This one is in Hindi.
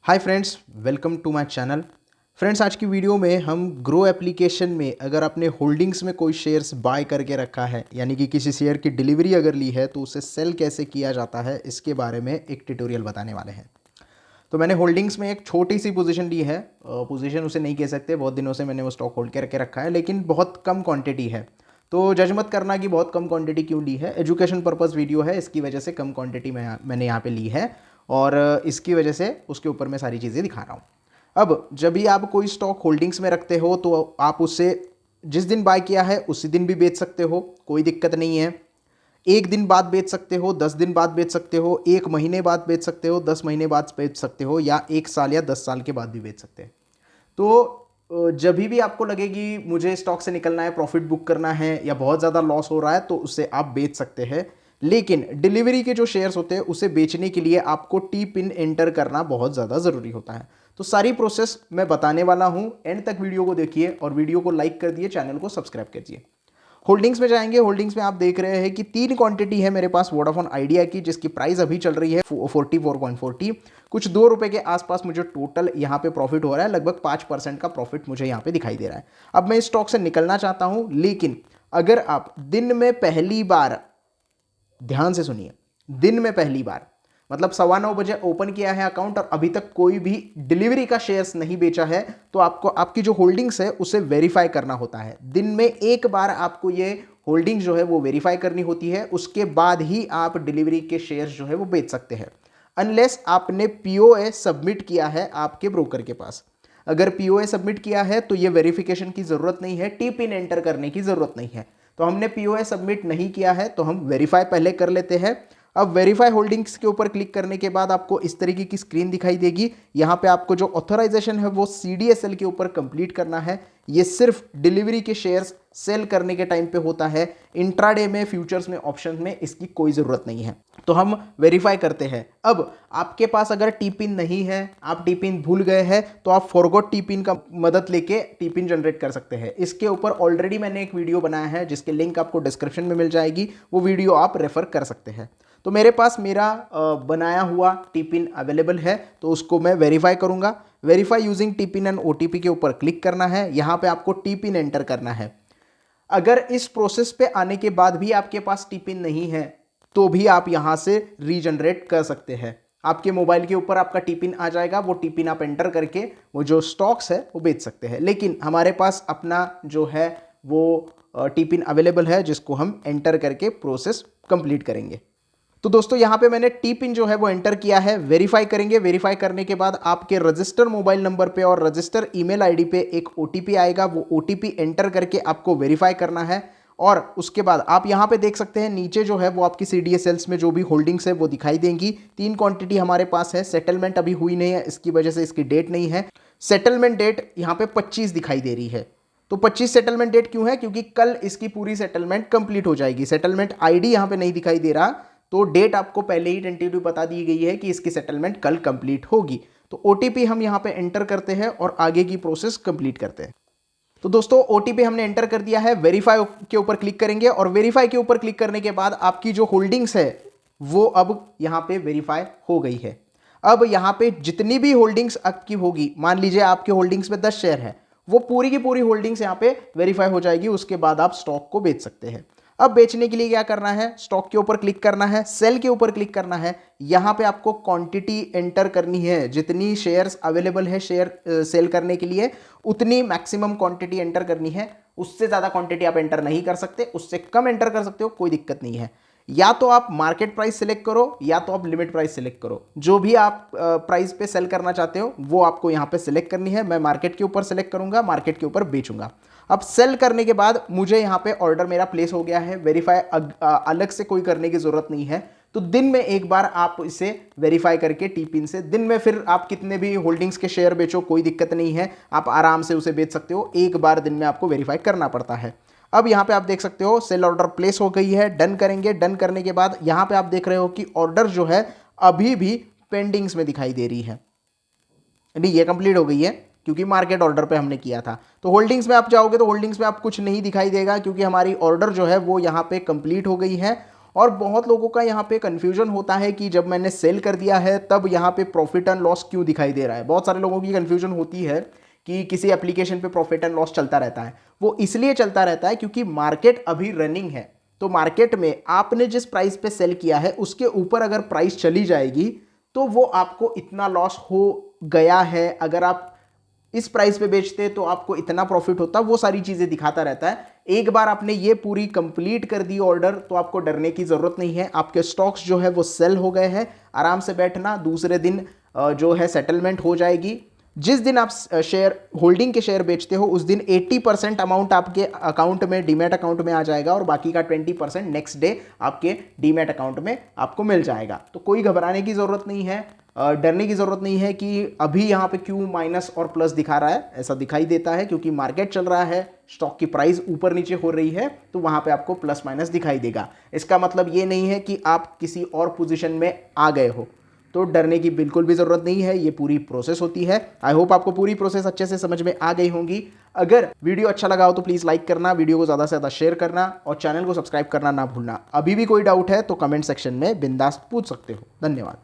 Hi friends, welcome to my channel. Friends, आज की वीडियो में हम ग्रो एप्लीकेशन में अगर आपने होल्डिंग्स में कोई शेयर्स बाय करके रखा है, यानी कि किसी शेयर की डिलीवरी अगर ली है तो उसे सेल कैसे किया जाता है, इसके बारे में एक ट्यूटोरियल बताने वाले हैं। तो मैंने होल्डिंग्स में एक छोटी सी पोजीशन ली है। पोजीशन उसे नहीं कह सकते, बहुत दिनों से मैंने वो स्टॉक होल्ड करके रखा है, लेकिन बहुत कम क्वांटिटी है। तो जज मत करना कि बहुत कम क्वांटिटी क्यों ली है। एजुकेशन पर्पस वीडियो है, इसकी वजह से कम क्वांटिटी मैंने यहाँ पे ली है और इसकी वजह से उसके ऊपर मैं सारी चीज़ें दिखा रहा हूँ। अब जब भी आप कोई स्टॉक होल्डिंग्स में रखते हो तो आप उससे जिस दिन बाय किया है उसी दिन भी बेच सकते हो, कोई दिक्कत नहीं है। एक दिन बाद बेच सकते हो, 10 दिन बाद बेच सकते हो, एक महीने बाद बेच सकते हो, 10 महीने बाद बेच सकते हो, या एक साल या 10 साल के बाद भी बेच सकते हैं। तो जब भी आपको लगे कि मुझे स्टॉक से निकलना है, प्रॉफिट बुक करना है या बहुत ज़्यादा लॉस हो रहा है, तो उससे आप बेच सकते हैं। लेकिन डिलीवरी के जो शेयर्स होते हैं उसे बेचने के लिए आपको टी पिन एंटर करना बहुत ज़्यादा ज़रूरी होता है। तो सारी प्रोसेस मैं बताने वाला हूँ, एंड तक वीडियो को देखिए और वीडियो को लाइक कर दिए, चैनल को सब्सक्राइब कीजिए। होल्डिंग्स में जाएंगे। होल्डिंग्स में आप देख रहे हैं कि 3 क्वांटिटी है मेरे पास वोडाफोन आइडिया की, जिसकी प्राइस अभी चल रही है 44.40। कुछ ₹2 के आसपास मुझे टोटल यहाँ पे प्रॉफिट हो रहा है, लगभग 5% का प्रॉफिट मुझे यहाँ पे दिखाई दे रहा है। अब मैं इस स्टॉक से निकलना चाहता हूँ, लेकिन अगर आप दिन में पहली बार, ध्यान से सुनिए, दिन में पहली बार मतलब 9:15 बजे ओपन किया है अकाउंट और अभी तक कोई भी डिलीवरी का शेयर्स नहीं बेचा है, तो आपको आपकी जो होल्डिंग्स है उसे वेरीफाई करना होता है। दिन में एक बार आपको ये होल्डिंग्स जो है वो वेरीफाई करनी होती है, उसके बाद ही आप डिलीवरी के शेयर्स जो है वो बेच सकते हैं, अनलेस आपने पीओए सबमिट किया है आपके ब्रोकर के पास। अगर पीओए सबमिट किया है तो ये वेरिफिकेशन की जरूरत नहीं है, टी पिन एंटर करने की जरूरत नहीं है। तो हमने पीओए सबमिट नहीं किया है तो हम वेरीफाई पहले कर लेते हैं। अब वेरीफाई होल्डिंग्स के ऊपर क्लिक करने के बाद आपको इस तरीके की स्क्रीन दिखाई देगी। यहाँ पे आपको जो ऑथराइजेशन है वो सीडीएसएल के ऊपर कंप्लीट करना है। ये सिर्फ डिलीवरी के शेयर्स सेल करने के टाइम पे होता है, इंट्राडे में, फ्यूचर्स में, ऑप्शन में इसकी कोई ज़रूरत नहीं है। तो हम वेरीफाई करते हैं। अब आपके पास अगर टी पिन नहीं है, आप टी पिन भूल गए हैं, तो आप फॉरगॉट टी पिन का मदद लेके टी पिन जनरेट कर सकते हैं। इसके ऊपर ऑलरेडी मैंने एक वीडियो बनाया है जिसके लिंक आपको डिस्क्रिप्शन में मिल जाएगी, वो वीडियो आप रेफर कर सकते हैं। तो मेरे पास मेरा बनाया हुआ टी पिन अवेलेबल है, तो उसको मैं वेरीफाई करूंगा। Verify using T pin and OTP के ऊपर क्लिक करना है। यहाँ पे आपको टी पिन एंटर करना है। अगर इस प्रोसेस पे आने के बाद भी आपके पास टी पिन नहीं है तो भी आप यहाँ से रीजनरेट कर सकते हैं। आपके मोबाइल के ऊपर आपका टी पिन आ जाएगा, वो टी पिन आप एंटर करके वो जो स्टॉक्स है वो बेच सकते हैं। लेकिन हमारे पास अपना जो है वो टी पिन अवेलेबल है, जिसको हम एंटर करके प्रोसेस कंप्लीट करेंगे। तो दोस्तों, यहाँ पे मैंने टी पिन जो है वो एंटर किया है। वेरीफाई करेंगे। वेरीफाई करने के बाद आपके रजिस्टर मोबाइल नंबर पे और रजिस्टर ईमेल आईडी पे एक ओटीपी आएगा। वो ओटीपी एंटर करके आपको वेरीफाई करना है और उसके बाद आप यहाँ पे देख सकते हैं नीचे जो है वो आपकी सीडीएसएल्स में जो भी होल्डिंग्स है वो दिखाई देंगी। 3 क्वांटिटी हमारे पास है। सेटलमेंट अभी हुई नहीं है, इसकी वजह से इसकी डेट नहीं है। सेटलमेंट डेट यहाँ पे 25 दिखाई दे रही है। तो 25 सेटलमेंट डेट क्यों है? क्योंकि कल इसकी पूरी सेटलमेंट कंप्लीट हो जाएगी। सेटलमेंट आईडी यहाँ पे नहीं दिखाई दे रहा, तो डेट आपको पहले ही टेंटेटिव बता दी गई है कि इसकी सेटलमेंट कल कंप्लीट होगी। तो ओटीपी हम यहाँ पे एंटर करते हैं और आगे की प्रोसेस कंप्लीट करते हैं। तो दोस्तों, ओटीपी हमने एंटर कर दिया है। वेरीफाई के ऊपर क्लिक करेंगे और वेरीफाई के ऊपर क्लिक करने के बाद आपकी जो होल्डिंग्स है वो अब यहाँ पे वेरीफाई हो गई है। अब यहाँ पे जितनी भी होल्डिंग्स आपकी होगी, मान लीजिए आपके होल्डिंग्स में 10 शेयर है, वो पूरी की पूरी होल्डिंग्स यहाँ पे वेरीफाई हो जाएगी। उसके बाद आप स्टॉक को बेच सकते हैं। अब बेचने के लिए क्या करना है? स्टॉक के ऊपर क्लिक करना है, सेल के ऊपर क्लिक करना है। यहां पे आपको क्वांटिटी एंटर करनी है। जितनी शेयर्स अवेलेबल है शेयर सेल करने के लिए, उतनी मैक्सिमम क्वांटिटी एंटर करनी है। उससे ज्यादा क्वांटिटी आप एंटर नहीं कर सकते, उससे कम एंटर कर सकते हो, कोई दिक्कत नहीं है। या तो आप मार्केट प्राइस सिलेक्ट करो या तो आप लिमिट प्राइस सिलेक्ट करो। जो भी आप प्राइस पे सेल करना चाहते हो वो आपको यहाँ पे सिलेक्ट करनी है। मैं मार्केट के ऊपर सिलेक्ट करूंगा, मार्केट के ऊपर बेचूंगा। अब सेल करने के बाद मुझे यहाँ पे ऑर्डर मेरा प्लेस हो गया है। वेरीफाई अलग से कोई करने की जरूरत नहीं है। तो दिन में एक बार आप इसे वेरीफाई करके टी पिन से, दिन में फिर आप कितने भी होल्डिंग्स के शेयर बेचो, कोई दिक्कत नहीं है, आप आराम से उसे बेच सकते हो। एक बार दिन में आपको वेरीफाई करना पड़ता है। अब यहाँ पे आप देख सकते हो सेल ऑर्डर प्लेस हो गई है। डन करेंगे। डन करने के बाद यहाँ पे आप देख रहे हो कि ऑर्डर जो है अभी भी पेंडिंग्स में दिखाई दे रही है। नहीं, ये कंप्लीट हो गई है क्योंकि मार्केट ऑर्डर पे हमने किया था। तो होल्डिंग्स में आप जाओगे तो होल्डिंग्स में आप कुछ नहीं दिखाई देगा, क्योंकि हमारी ऑर्डर जो है वो यहाँ पे कंप्लीट हो गई है। और बहुत लोगों का यहाँ पे कन्फ्यूजन होता है कि जब मैंने सेल कर दिया है तब यहाँ पे प्रॉफिट एंड लॉस क्यों दिखाई दे रहा है। बहुत सारे लोगों की कन्फ्यूजन होती है कि किसी एप्लीकेशन पे प्रॉफिट एंड लॉस चलता रहता है। वो इसलिए चलता रहता है क्योंकि मार्केट अभी रनिंग है। तो मार्केट में आपने जिस प्राइस पे सेल किया है उसके ऊपर अगर प्राइस चली जाएगी तो वो आपको इतना लॉस हो गया है, अगर आप इस प्राइस पे बेचते तो आपको इतना प्रॉफिट होता, वो सारी चीजें दिखाता रहता है। एक बार आपने ये पूरी कंप्लीट कर दी ऑर्डर तो आपको डरने की जरूरत नहीं है। आपके स्टॉक्स जो है वो सेल हो गए हैं, आराम से बैठना, दूसरे दिन जो है सेटलमेंट हो जाएगी। जिस दिन आप शेयर होल्डिंग के शेयर बेचते हो उस दिन 80% अमाउंट आपके अकाउंट में, डीमैट अकाउंट में आ जाएगा और बाकी का 20% नेक्स्ट डे आपके डीमैट अकाउंट में आपको मिल जाएगा। तो कोई घबराने की ज़रूरत नहीं है, डरने की ज़रूरत नहीं है कि अभी यहाँ पे क्यों माइनस और प्लस दिखा रहा है। ऐसा दिखाई देता है क्योंकि मार्केट चल रहा है, स्टॉक की प्राइस ऊपर नीचे हो रही है, तो वहाँ पे आपको प्लस माइनस दिखाई देगा। इसका मतलब ये नहीं है कि आप किसी और पोजीशन में आ गए हो, तो डरने की बिल्कुल भी ज़रूरत नहीं है। ये पूरी प्रोसेस होती है। आई होप आपको पूरी प्रोसेस अच्छे से समझ में आ गई होंगी। अगर वीडियो अच्छा लगा हो तो प्लीज़ लाइक करना, वीडियो को ज़्यादा से ज़्यादा शेयर करना और चैनल को सब्सक्राइब करना ना भूलना। अभी भी कोई डाउट है तो कमेंट सेक्शन में बिंदास पूछ सकते हो। धन्यवाद।